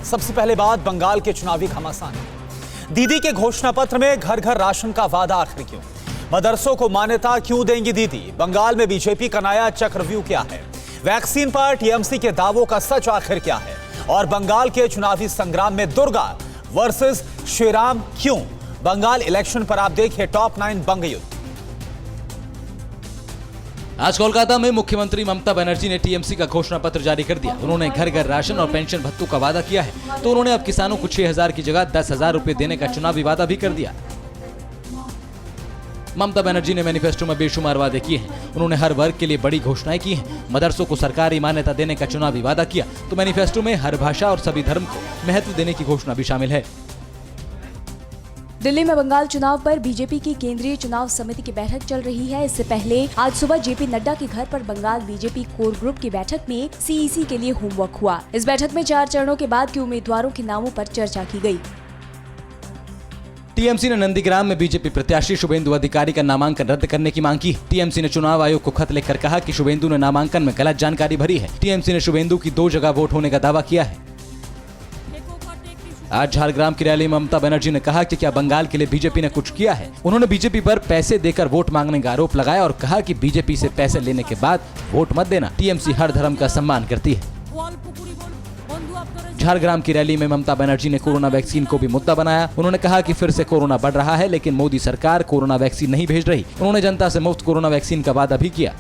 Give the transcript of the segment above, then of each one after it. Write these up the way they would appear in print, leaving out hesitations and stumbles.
सबसे पहले बात बंगाल के चुनावी घमासान। दीदी के घोषणा पत्र में घर घर राशन का वादा आखिर क्यों? मदरसों को मान्यता क्यों देंगी दीदी? बंगाल में बीजेपी का नया चक्रव्यूह क्या है? वैक्सीन पर टीएमसी के दावों का सच आखिर क्या है? और बंगाल के चुनावी संग्राम में दुर्गा वर्सेस श्रीराम क्यों? बंगाल इलेक्शन पर आप देखिए टॉप 9 बंग युद्ध। आज कोलकाता में मुख्यमंत्री ममता बनर्जी ने टीएमसी का घोषणा पत्र जारी कर दिया। उन्होंने घर घर राशन और पेंशन भत्तों का वादा किया है, तो उन्होंने अब किसानों को 6,000 की जगह 10,000 रुपए देने का चुनावी वादा भी कर दिया। ममता बनर्जी ने मैनिफेस्टो में बेशुमार वादे किए हैं। उन्होंने हर वर्ग के लिए बड़ी घोषणाएं की हैं। मदरसों को सरकारी मान्यता देने का चुनावी वादा किया, तो मैनिफेस्टो में हर भाषा और सभी धर्म को महत्व देने की घोषणा भी शामिल है। दिल्ली में बंगाल चुनाव पर बीजेपी की केंद्रीय चुनाव समिति की बैठक चल रही है। इससे पहले आज सुबह जेपी नड्डा के घर पर बंगाल बीजेपी कोर ग्रुप की बैठक में सीईसी के लिए होमवर्क हुआ। इस बैठक में 4 चरणों के बाद के उम्मीदवारों के नामों पर चर्चा की गई। टीएमसी ने नंदीग्राम में बीजेपी प्रत्याशी शुभेंदु अधिकारी का नामांकन रद्द करने की मांग की। टीएमसी ने चुनाव आयोग को खत लिखकर कहा कि शुभेंदु ने नामांकन में गलत जानकारी भरी है। टीएमसी ने शुभेंदु की 2 जगह वोट होने का दावा किया है। आज झारग्राम की रैली में ममता बनर्जी ने कहा कि क्या बंगाल के लिए बीजेपी ने कुछ किया है। उन्होंने बीजेपी पर पैसे देकर वोट मांगने का आरोप लगाया और कहा कि बीजेपी से पैसे लेने के बाद वोट मत देना। टीएमसी हर धर्म का सम्मान करती है। झारग्राम की रैली में ममता बनर्जी ने कोरोना वैक्सीन को भी मुद्दा बनाया। उन्होंने कहा कि फिर से कोरोना बढ़ रहा है, लेकिन मोदी सरकार कोरोना वैक्सीन नहीं भेज रही। उन्होंने जनता से मुफ्त कोरोना वैक्सीन का वादा भी किया।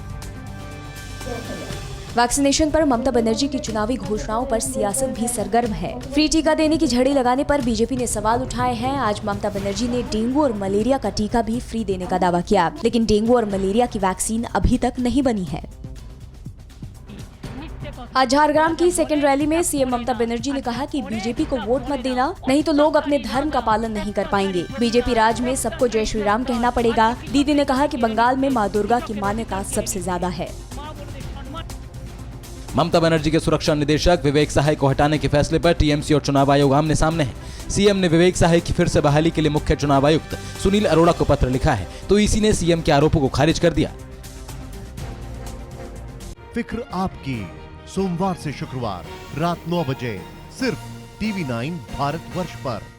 वैक्सीनेशन पर ममता बनर्जी की चुनावी घोषणाओं पर सियासत भी सरगर्म है। फ्री टीका देने की झड़ी लगाने पर बीजेपी ने सवाल उठाए हैं। आज ममता बनर्जी ने डेंगू और मलेरिया का टीका भी फ्री देने का दावा किया, लेकिन डेंगू और मलेरिया की वैक्सीन अभी तक नहीं बनी है। आज झारग्राम की सेकेंड रैली में सीएम ममता बनर्जी ने कहा कि बीजेपी को वोट मत देना, नहीं तो लोग अपने धर्म का पालन नहीं कर पाएंगे। बीजेपी राज में सबको जय श्री राम कहना पड़ेगा। दीदी ने कहा कि बंगाल में मां दुर्गा की मान्यता सबसे ज्यादा है। ममता बनर्जी के सुरक्षा निदेशक विवेक सहाय को हटाने के फैसले पर टीएमसी और चुनाव आयोग आमने सामने है। सीएम ने विवेक सहाय की फिर से बहाली के लिए मुख्य चुनाव आयुक्त सुनील अरोड़ा को पत्र लिखा है, तो ईसी ने सीएम के आरोपों को खारिज कर दिया। फिक्र आपकी, सोमवार से शुक्रवार रात 9 बजे सिर्फ टीवी 9 भारतवर्ष पर।